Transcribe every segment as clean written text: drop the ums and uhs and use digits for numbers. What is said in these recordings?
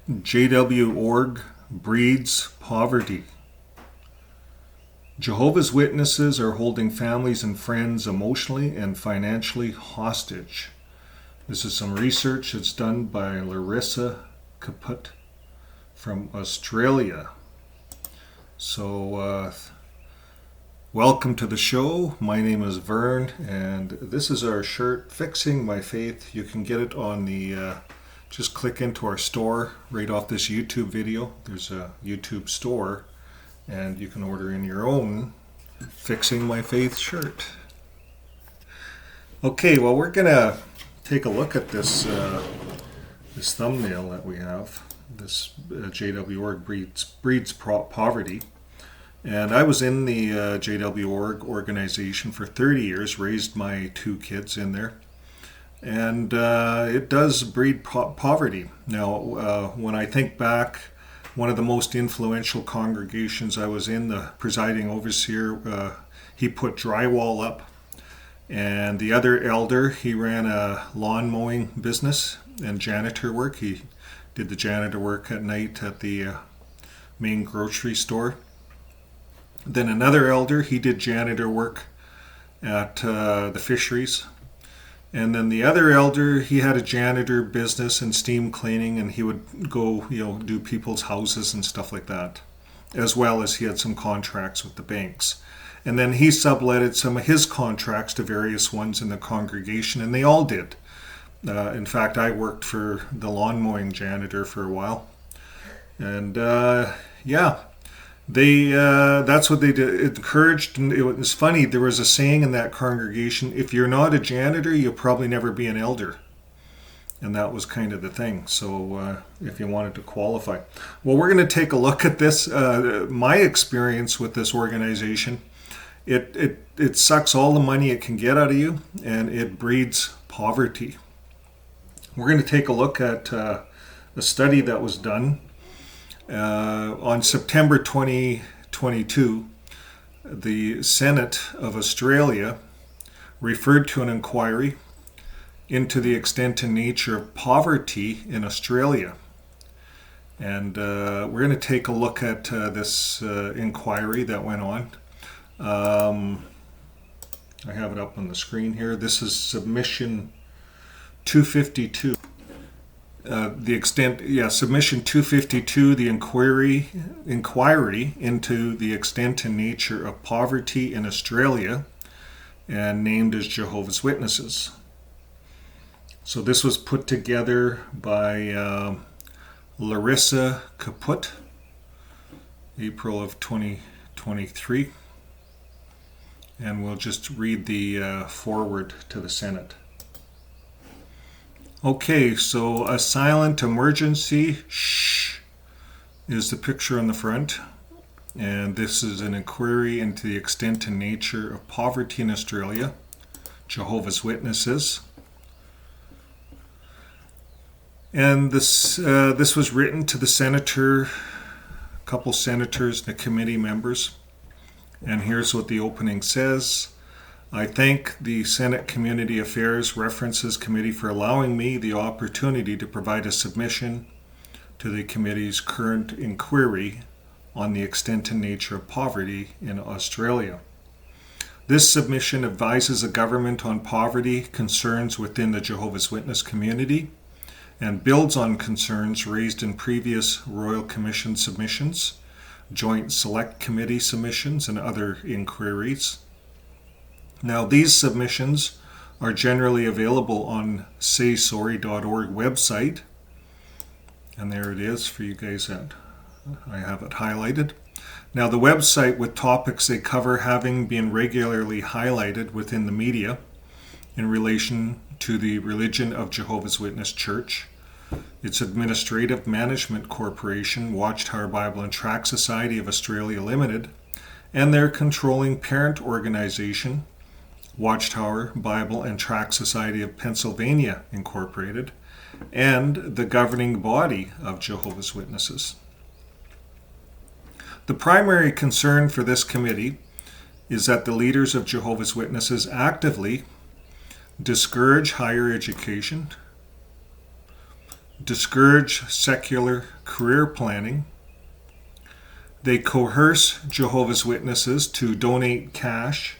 JW org breeds poverty. Jehovah's Witnesses are holding families and friends emotionally and financially hostage. This is some research that's done by Larissa Caput from Australia. So, welcome to the show. My name is Vern, and this is our shirt, Fixing My Faith. You can get it on the, just click into our store right off this YouTube video. There's a YouTube store, and you can order in your own Fixing My Faith shirt. Okay, well, we're going to take a look at this this thumbnail that we have. This JW org breeds poverty. And I was in the JW org organization for 30 years, raised my 2 kids in there. And it does breed poverty. Now, when I think back, one of the most influential congregations I was in, the presiding overseer, he put drywall up. And the other elder, he ran a lawn mowing business and janitor work. He did the janitor work at night at the main grocery store. Then another elder, he did janitor work at the fisheries. And then the other elder, he had a janitor business and steam cleaning, and he would go, do people's houses and stuff like that, as well as he had some contracts with the banks. And then he subletted some of his contracts to various ones in the congregation, and they all did. In fact, I worked for the lawn mowing janitor for a while. And that's what they did. It encouraged, and it was funny, there was a saying in that congregation, if you're not a janitor, you'll probably never be an elder. And that was kind of the thing. So if you wanted to qualify. Well, we're going to take a look at this. My experience with this organization, it sucks all the money it can get out of you, and it breeds poverty. We're going to take a look at a study that was done on September 2022. The Senate of Australia referred to an inquiry into the extent and nature of poverty in Australia. And we're going to take a look at this inquiry that went on. I have it up on the screen here. This is submission 252. Submission 252, the inquiry into the extent and nature of poverty in Australia, and named as Jehovah's Witnesses. So this was put together by Larissa Caput, April of 2023, and we'll just read the foreword to the Senate. Okay, so a silent emergency, shh, is the picture on the front. And this is an inquiry into the extent and nature of poverty in Australia, Jehovah's Witnesses. And this was written to the senator, a couple senators and the committee members. And here's what the opening says. I thank the Senate Community Affairs References Committee for allowing me the opportunity to provide a submission to the committee's current inquiry on the extent and nature of poverty in Australia. This submission advises the government on poverty concerns within the Jehovah's Witness community and builds on concerns raised in previous Royal Commission submissions, Joint Select Committee submissions, and other inquiries. Now, these submissions are generally available on saysorry.org website. And there it is for you guys that I have it highlighted. Now, the website with topics they cover having been regularly highlighted within the media in relation to the religion of Jehovah's Witness Church, its Administrative Management Corporation, Watchtower Bible and Tract Society of Australia Limited, and their controlling parent organization, Watchtower Bible and Tract Society of Pennsylvania Incorporated, and the governing body of Jehovah's Witnesses. The primary concern for this committee is that the leaders of Jehovah's Witnesses actively discourage higher education, discourage secular career planning. They coerce Jehovah's Witnesses to donate cash,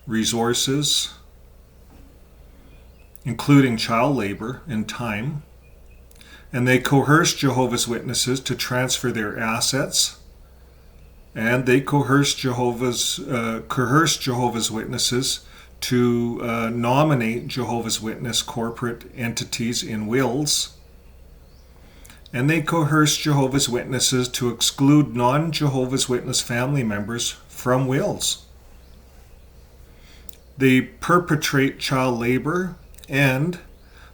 resources, including child labor and time. And they coerce Jehovah's Witnesses to transfer their assets. And they coerce Jehovah's Witnesses to nominate Jehovah's Witness corporate entities in wills. And they coerce Jehovah's Witnesses to exclude non-Jehovah's Witness family members from wills. They perpetrate child labor and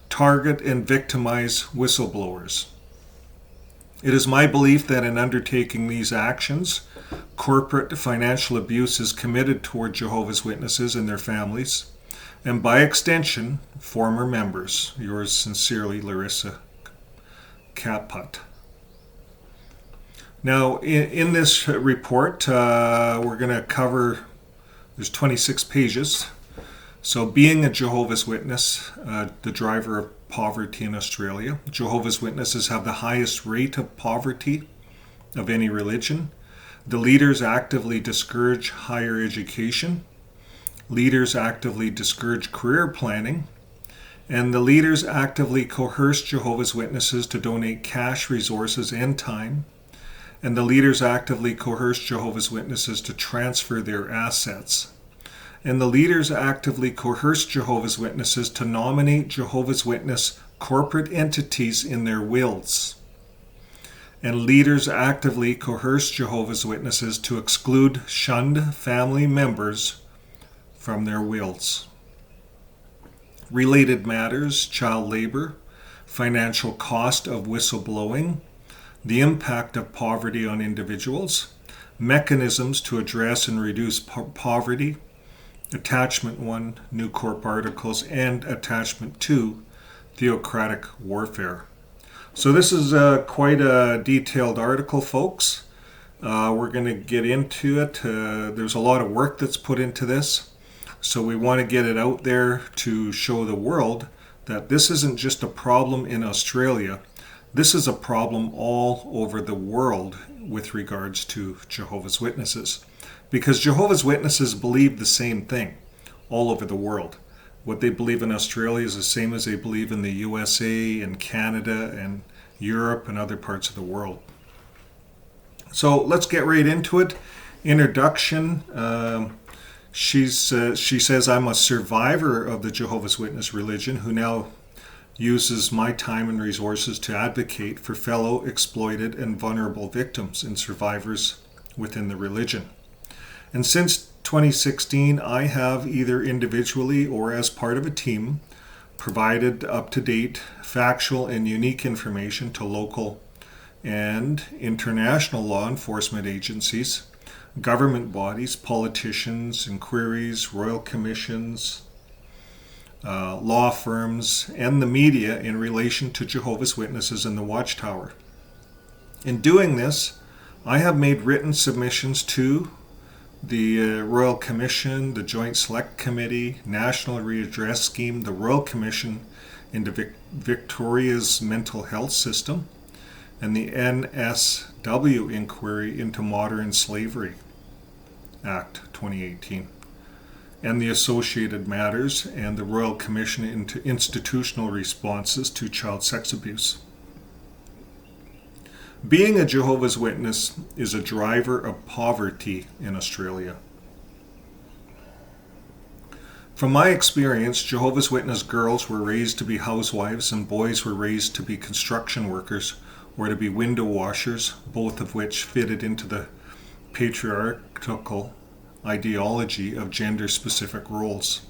target and victimize whistleblowers. It is my belief that in undertaking these actions, corporate financial abuse is committed toward Jehovah's Witnesses and their families, and by extension, former members. Yours sincerely, Larissa Caput. Now, in this report, we're going to cover, there's 26 pages. So being a Jehovah's Witness, the driver of poverty in Australia. Jehovah's Witnesses have the highest rate of poverty of any religion. The leaders actively discourage higher education. Leaders actively discourage career planning. And the leaders actively coerce Jehovah's Witnesses to donate cash, resources, and time. And the leaders actively coerce Jehovah's Witnesses to transfer their assets. And the leaders actively coerce Jehovah's Witnesses to nominate Jehovah's Witness corporate entities in their wills. And leaders actively coerce Jehovah's Witnesses to exclude shunned family members from their wills. Related matters: child labor, financial cost of whistleblowing, the impact of poverty on individuals, mechanisms to address and reduce poverty, Attachment 1, New Corp Articles, and Attachment 2, Theocratic Warfare. So this is quite a detailed article, folks. We're going to get into it. There's a lot of work that's put into this. So we want to get it out there to show the world that this isn't just a problem in Australia. This is a problem all over the world with regards to Jehovah's Witnesses. Because Jehovah's Witnesses believe the same thing all over the world. What they believe in Australia is the same as they believe in the USA and Canada and Europe and other parts of the world. So let's get right into it. Introduction. She says, I'm a survivor of the Jehovah's Witness religion who now uses my time and resources to advocate for fellow exploited and vulnerable victims and survivors within the religion. And since 2016, I have either individually or as part of a team provided up-to-date, factual, and unique information to local and international law enforcement agencies, government bodies, politicians, inquiries, royal commissions, law firms, and the media in relation to Jehovah's Witnesses and the Watchtower. In doing this, I have made written submissions to the Royal Commission, the Joint Select Committee, National Redress Scheme, the Royal Commission into Victoria's Mental Health System, and the NSW Inquiry into Modern Slavery Act 2018, and the associated matters, and the Royal Commission into Institutional Responses to Child Sex Abuse. Being a Jehovah's Witness is a driver of poverty in Australia. From my experience, Jehovah's Witness girls were raised to be housewives and boys were raised to be construction workers or to be window washers, both of which fitted into the patriarchal ideology of gender-specific roles.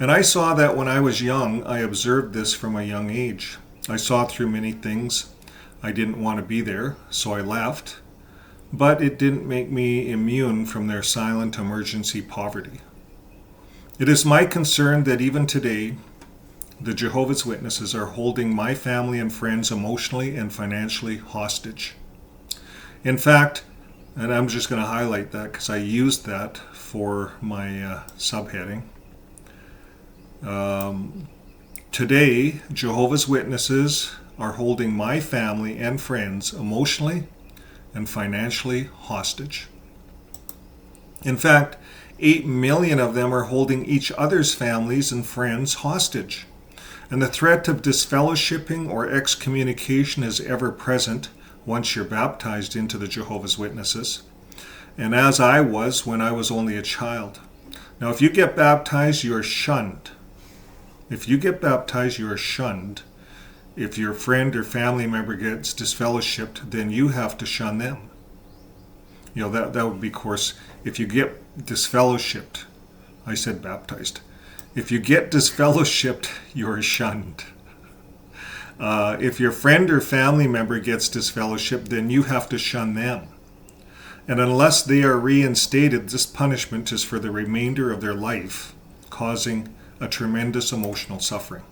And I saw that when I was young. I observed this from a young age. I saw through many things. I didn't want to be there, so I left, but it didn't make me immune from their silent emergency poverty. It is my concern that even today, the Jehovah's Witnesses are holding my family and friends emotionally and financially hostage. In fact, and I'm just going to highlight that because I used that for my subheading. Today, Jehovah's Witnesses are holding my family and friends emotionally and financially hostage. In fact, 8 million of them are holding each other's families and friends hostage. And the threat of disfellowshipping or excommunication is ever present once you're baptized into the Jehovah's Witnesses. And as I was when I was only a child. Now, if you get baptized, you are shunned. If you get baptized, you are shunned. If your friend or family member gets disfellowshipped, then you have to shun them. That would be, of course, if you get disfellowshipped. I said baptized. If you get disfellowshipped, you're shunned. If your friend or family member gets disfellowshipped, then you have to shun them. And unless they are reinstated, this punishment is for the remainder of their life, causing a tremendous emotional suffering.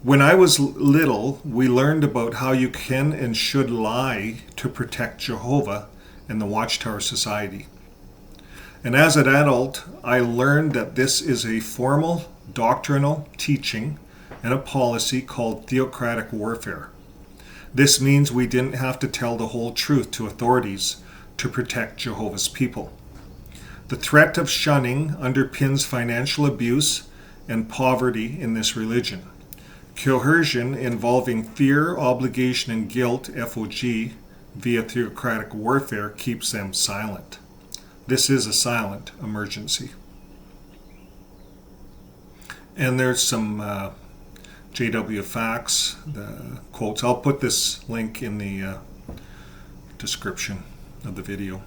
When I was little, we learned about how you can and should lie to protect Jehovah and the Watchtower Society. And as an adult, I learned that this is a formal doctrinal teaching and a policy called theocratic warfare. This means we didn't have to tell the whole truth to authorities to protect Jehovah's people. The threat of shunning underpins financial abuse and poverty in this religion. Coercion involving fear, obligation, and guilt, FOG, via theocratic warfare keeps them silent. This is a silent emergency. And there's some JW facts, the quotes. I'll put this link in the description of the video.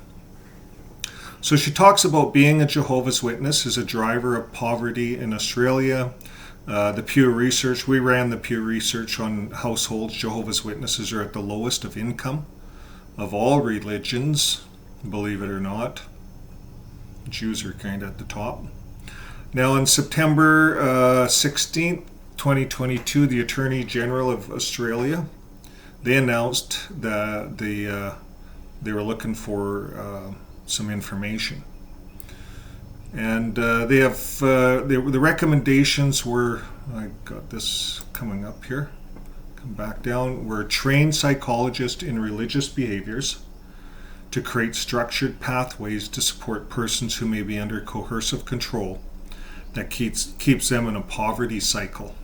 So she talks about being a Jehovah's Witness as a driver of poverty in Australia. The Pew Research, we ran the Pew Research on households. Jehovah's Witnesses are at the lowest of income of all religions, believe it or not. Jews are kind of at the top. Now, on September 16th, 2022, the Attorney General of Australia, they announced that they were looking for some information. And they have the recommendations were, I got this coming up here, come back down, were trained psychologists in religious behaviors to create structured pathways to support persons who may be under coercive control that keeps them in a poverty cycle.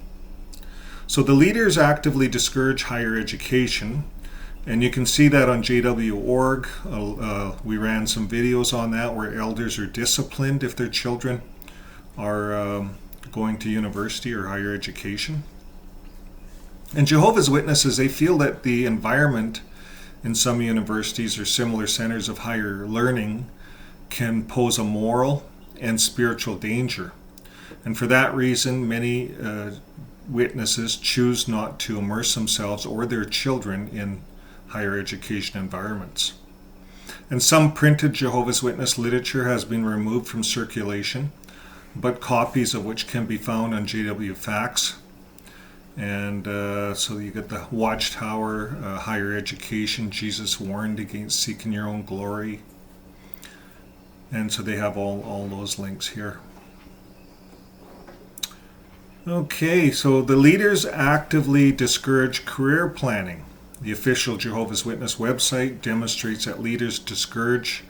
So the leaders actively discourage higher education, and you can see that on JW.org. We ran some videos on that where elders are disciplined if their children are going to university or higher education. And Jehovah's Witnesses, they feel that the environment in some universities or similar centers of higher learning can pose a moral and spiritual danger. And for that reason, many witnesses choose not to immerse themselves or their children in higher education environments. And some printed Jehovah's Witness literature has been removed from circulation, but copies of which can be found on JW Facts. And so you get the Watchtower, higher education, Jesus warned against seeking your own glory. And so they have all those links here. Okay, so the leaders actively discourage career planning. The official Jehovah's Witness website demonstrates that leaders discourage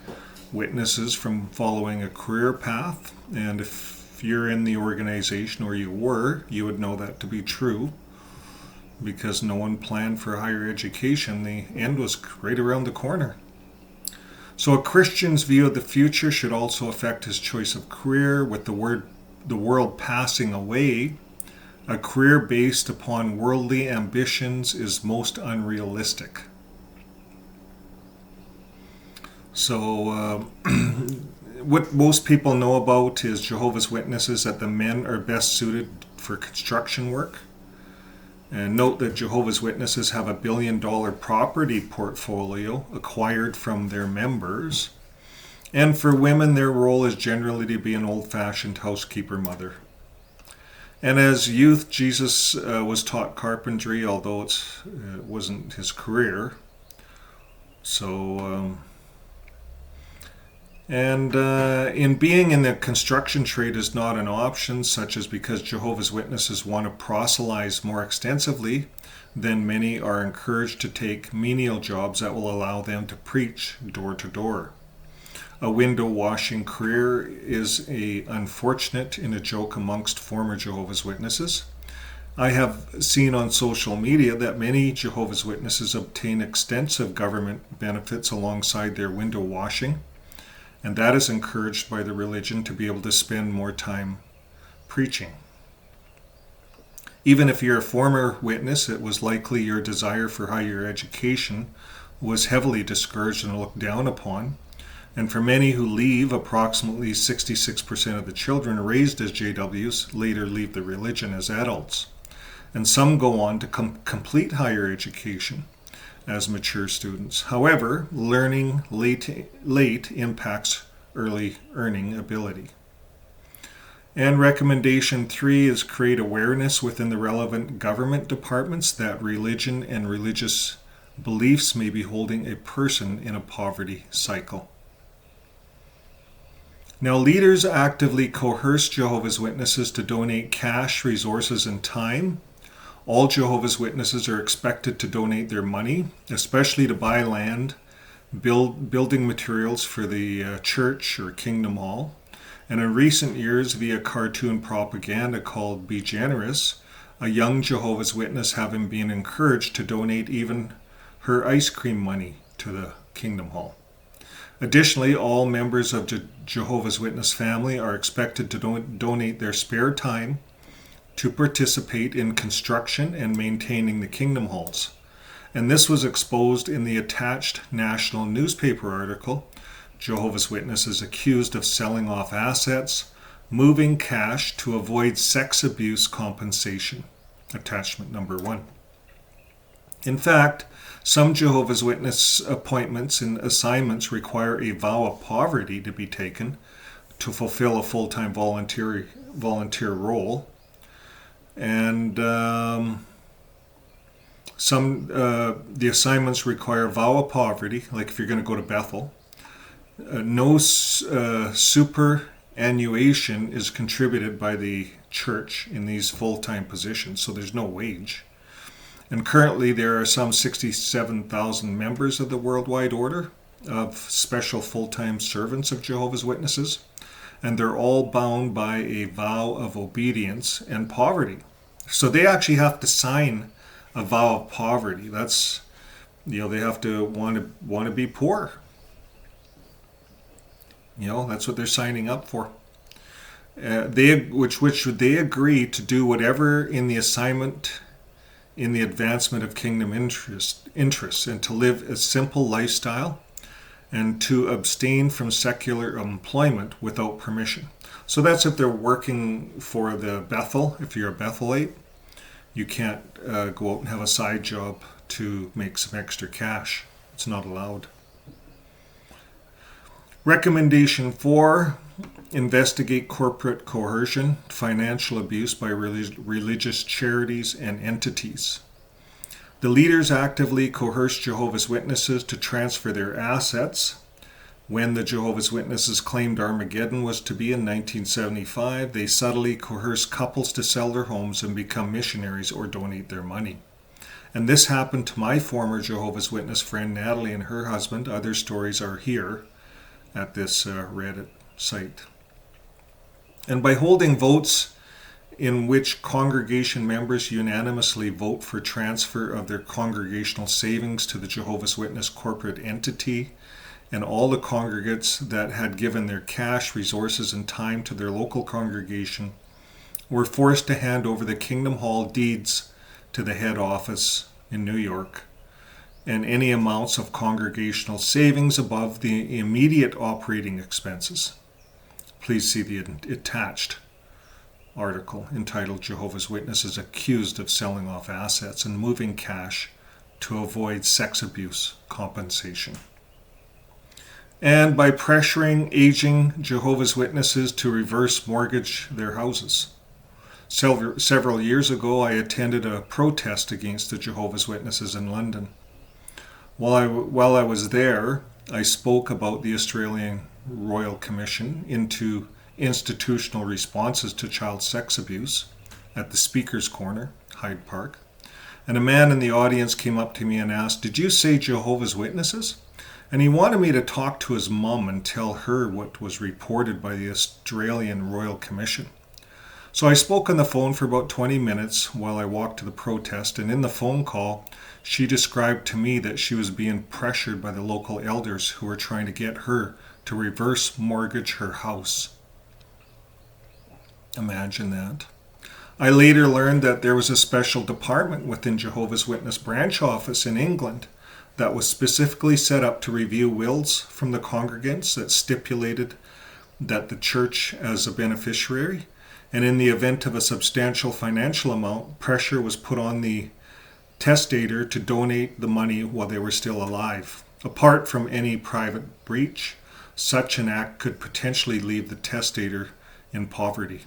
witnesses from following a career path. And if you're in the organization, or you were, you would know that to be true, because no one planned for higher education. The end was right around the corner. So a Christian's view of the future should also affect his choice of career. With the world passing away, a career based upon worldly ambitions is most unrealistic. So what most people know about is Jehovah's Witnesses, that the men are best suited for construction work. And note that Jehovah's Witnesses have $1 billion property portfolio acquired from their members. And for women, their role is generally to be an old-fashioned housekeeper mother. And as youth, Jesus was taught carpentry, although it wasn't his career. So And in being in the construction trade is not an option, such as because Jehovah's Witnesses want to proselytize more extensively, then many are encouraged to take menial jobs that will allow them to preach door to door. A window washing career is unfortunate in a joke amongst former Jehovah's Witnesses. I have seen on social media that many Jehovah's Witnesses obtain extensive government benefits alongside their window washing, and that is encouraged by the religion to be able to spend more time preaching. Even if you're a former witness, it was likely your desire for higher education was heavily discouraged and looked down upon. And for many who leave, approximately 66% of the children raised as JWs later leave the religion as adults. And some go on to complete higher education as mature students. However, learning late impacts early earning ability. And recommendation 3 is create awareness within the relevant government departments that religion and religious beliefs may be holding a person in a poverty cycle. Now, leaders actively coerce Jehovah's Witnesses to donate cash, resources, and time. All Jehovah's Witnesses are expected to donate their money, especially to buy land, building materials for the church or Kingdom Hall. And in recent years, via cartoon propaganda called Be Generous, a young Jehovah's Witness having been encouraged to donate even her ice cream money to the Kingdom Hall. Additionally, all members of the Jehovah's Witness family are expected to donate their spare time to participate in construction and maintaining the Kingdom Halls. And this was exposed in the attached national newspaper article. Jehovah's Witnesses accused of selling off assets, moving cash to avoid sex abuse compensation. Attachment number 1. In fact, some Jehovah's Witness appointments and assignments require a vow of poverty to be taken to fulfill a full-time volunteer role. And the assignments require a vow of poverty, like if you're going to go to Bethel. No superannuation is contributed by the church in these full-time positions, so there's no wage. And currently there are some 67,000 members of the Worldwide Order of special full-time servants of Jehovah's Witnesses, and they're all bound by a vow of obedience and poverty. So they actually have to sign a vow of poverty. That's, they have to want to be poor. That's what they're signing up for. They agree to do whatever in the assignment in the advancement of kingdom interests, and to live a simple lifestyle and to abstain from secular employment without permission. So that's if they're working for the Bethel. If you're a Bethelite, you can't go out and have a side job to make some extra cash. It's not allowed. Recommendation 4, investigate corporate coercion, financial abuse by religious charities and entities. The leaders actively coerce Jehovah's Witnesses to transfer their assets. When the Jehovah's Witnesses claimed Armageddon was to be in 1975, they subtly coerced couples to sell their homes and become missionaries or donate their money. And this happened to my former Jehovah's Witness friend Natalie and her husband. Other stories are here at this Reddit site. And by holding votes in which congregation members unanimously vote for transfer of their congregational savings to the Jehovah's Witness corporate entity, and all the congregates that had given their cash, resources, and time to their local congregation were forced to hand over the Kingdom Hall deeds to the head office in New York, and any amounts of congregational savings above the immediate operating expenses. Please see the attached article entitled Jehovah's Witnesses Accused of Selling Off Assets and Moving Cash to Avoid Sex Abuse Compensation. And by pressuring aging Jehovah's Witnesses to reverse mortgage their houses. Several years ago, I attended a protest against the Jehovah's Witnesses in London. While I was there, I spoke about the Australian Royal Commission into institutional responses to child sex abuse at the Speaker's Corner, Hyde Park. And a man in the audience came up to me and asked, "Did you say Jehovah's Witnesses?" And he wanted me to talk to his mum and tell her what was reported by the Australian Royal Commission. So I spoke on the phone for about 20 minutes while I walked to the protest, and in the phone call, she described to me that she was being pressured by the local elders who were trying to get her to reverse mortgage her house. Imagine that. I later learned that there was a special department within Jehovah's Witness branch office in England that was specifically set up to review wills from the congregants that stipulated that the church as a beneficiary, and in the event of a substantial financial amount, pressure was put on the testator to donate the money while they were still alive. Apart from any private breach, such an act could potentially leave the testator in poverty.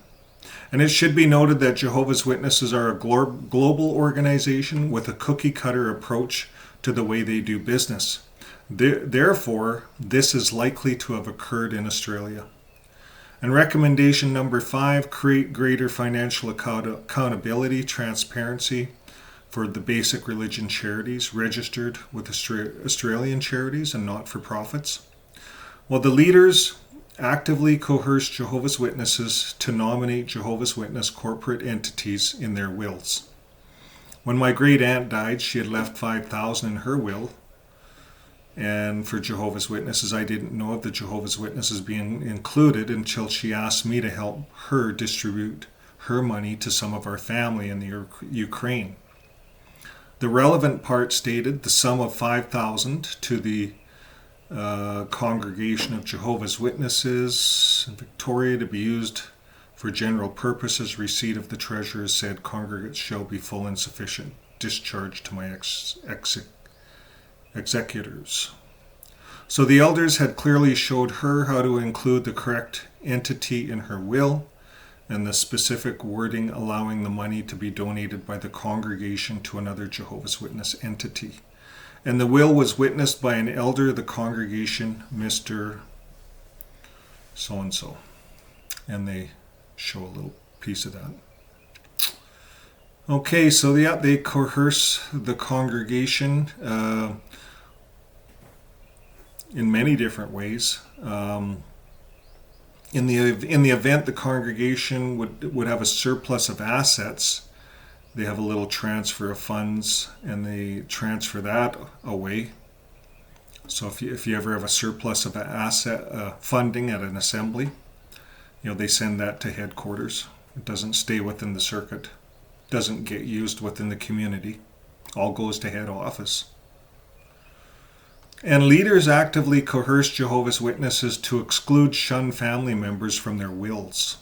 And it should be noted that Jehovah's Witnesses are a global organization with a cookie-cutter approach to the way they do business. Therefore, this is likely to have occurred in Australia. And recommendation number 5, create greater financial accountability, transparency for the basic religion charities registered with Australian charities and not-for-profits. Well, the leaders actively coerce Jehovah's Witnesses to nominate Jehovah's Witness corporate entities in their wills. When my great aunt died, she had left $5,000 in her will, and for Jehovah's Witnesses, I didn't know of the Jehovah's Witnesses being included until she asked me to help her distribute her money to some of our family in the Ukraine. The relevant part stated the sum of $5,000 to the Congregation of Jehovah's Witnesses in Victoria to be used for general purposes. Receipt of the treasurer said congregates shall be full and sufficient. Discharge to my executors. So the elders had clearly showed her how to include the correct entity in her will and the specific wording allowing the money to be donated by the congregation to another Jehovah's Witness entity. And the will was witnessed by an elder of the congregation, Mr. So-and-so. And they show a little piece of that. Okay, so they coerce the congregation in many different ways. In the event the congregation would have a surplus of assets, they have a little transfer of funds and they transfer that away. So if you ever have a surplus of asset funding at an assembly, they send that to headquarters. It doesn't stay within the circuit, doesn't get used within the community. All goes to head office. And leaders actively coerce Jehovah's Witnesses to exclude shunned family members from their wills.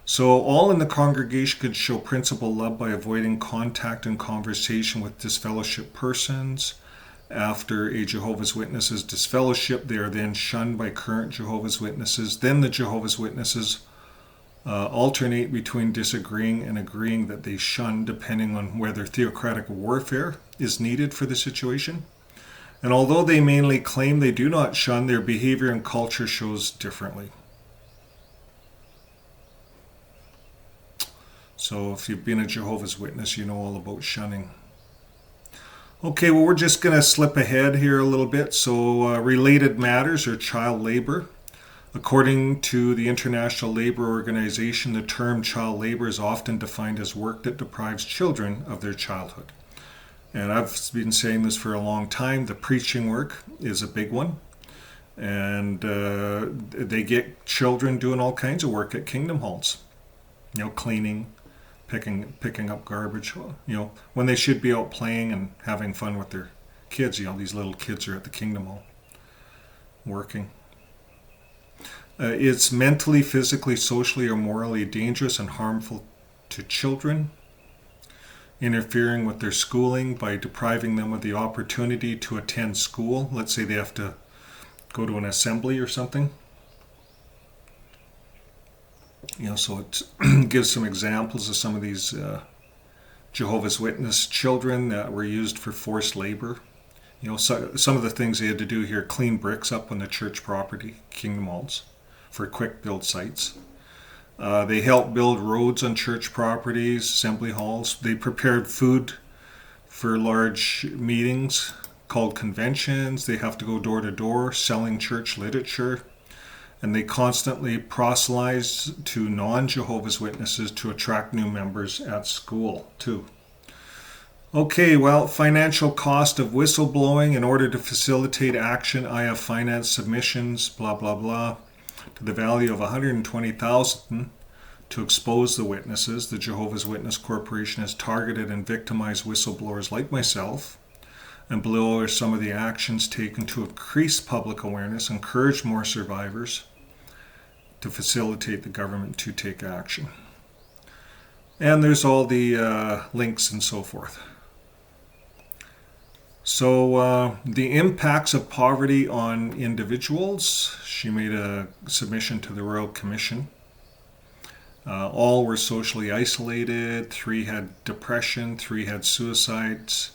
So all in the congregation could show principal love by avoiding contact and conversation with disfellowship persons. After a Jehovah's Witness is disfellowshipped, they are then shunned by current Jehovah's Witnesses. Then the Jehovah's Witnesses alternate between disagreeing and agreeing that they shun, depending on whether theocratic warfare is needed for the situation. And although they mainly claim they do not shun, their behavior and culture shows differently. So if you've been a Jehovah's Witness, you know all about shunning. Okay, well, we're just going to slip ahead here a little bit. So related matters or child labor. According to the International Labor Organization, the term child labor is often defined as work that deprives children of their childhood. And I've been saying this for a long time. The preaching work is a big one. And they get children doing all kinds of work at Kingdom Halls. Cleaning, picking up garbage, when they should be out playing and having fun with their kids. These little kids are at the Kingdom Hall working. It's mentally, physically, socially, or morally dangerous and harmful to children, interfering with their schooling by depriving them of the opportunity to attend school. Let's say they have to go to an assembly or something. So it gives some examples of some of these Jehovah's Witness children that were used for forced labor. some of the things they had to do here: clean bricks up on the church property, Kingdom Halls, for quick build sites. They helped build roads on church properties, assembly halls. They prepared food for large meetings called conventions. They have to go door to door selling church literature. And they constantly proselytize to non-Jehovah's Witnesses to attract new members at school too. Okay, well, financial cost of whistleblowing. In order to facilitate action, I have financed submissions, blah, blah, blah, to the value of $120,000 to expose the witnesses. The Jehovah's Witness Corporation has targeted and victimized whistleblowers like myself. And below are some of the actions taken to increase public awareness, encourage more survivors, to facilitate the government to take action. And there's all the links and so forth. So the impacts of poverty on individuals. She made a submission to the Royal Commission. All were socially isolated. 3 had depression. 3 had suicides,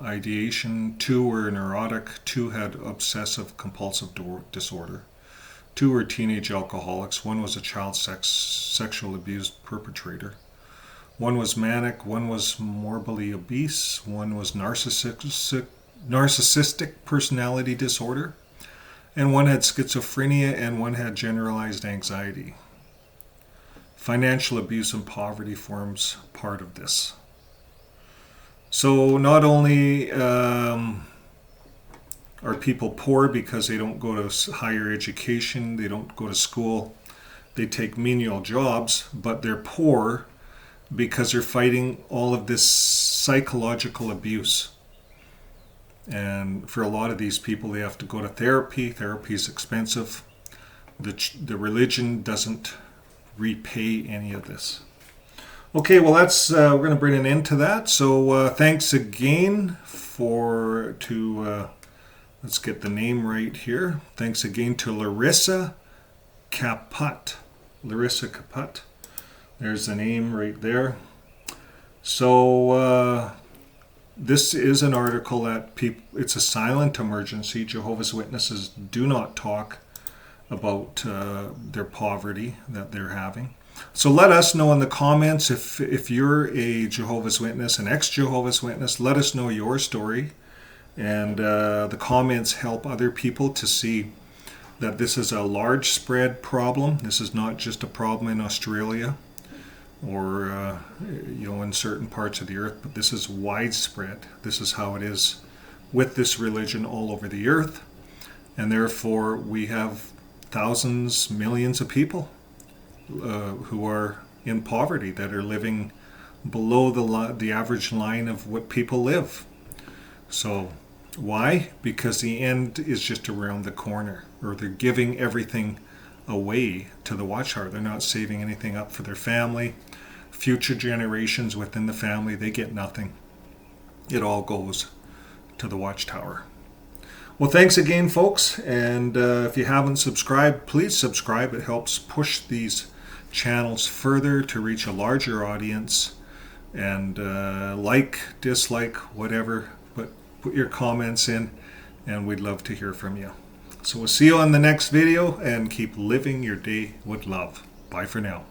ideation. 2 were neurotic. 2 had obsessive compulsive disorder. 2 were teenage alcoholics. 1 was a child sexual abuse perpetrator. 1 was manic. 1 was morbidly obese. 1 was narcissistic personality disorder. And 1 had schizophrenia, and 1 had generalized anxiety. Financial abuse and poverty forms part of this. So not only are people poor because they don't go to higher education, they don't go to school, they take menial jobs, but they're poor because they're fighting all of this psychological abuse. And for a lot of these people, they have to go to therapy. Therapy is expensive. The religion doesn't repay any of this. Okay, well, that's we're going to bring an end to that. So thanks again let's get the name right here. Thanks again to Larissa Caput. Larissa Caput. There's the name right there. So this is an article that it's a silent emergency. Jehovah's Witnesses do not talk about their poverty that they're having. So let us know in the comments if you're a Jehovah's Witness, an ex-Jehovah's Witness, let us know your story. And the comments help other people to see that this is a large spread problem. This is not just a problem in Australia or in certain parts of the earth, but this is widespread. This is how it is with this religion all over the earth. And therefore we have thousands, millions of people who are in poverty, that are living below the average line of what people live. So why? Because the end is just around the corner, or they're giving everything away to the Watchtower. They're not saving anything up for their family. Future generations within the family, they get nothing. It all goes to the Watchtower. Well, thanks again, folks. And if you haven't subscribed, please subscribe. It helps push these channels further to reach a larger audience. And like, dislike, whatever, but put your comments in, and we'd love to hear from you. So we'll see you on the next video, and keep living your day with love. Bye for now.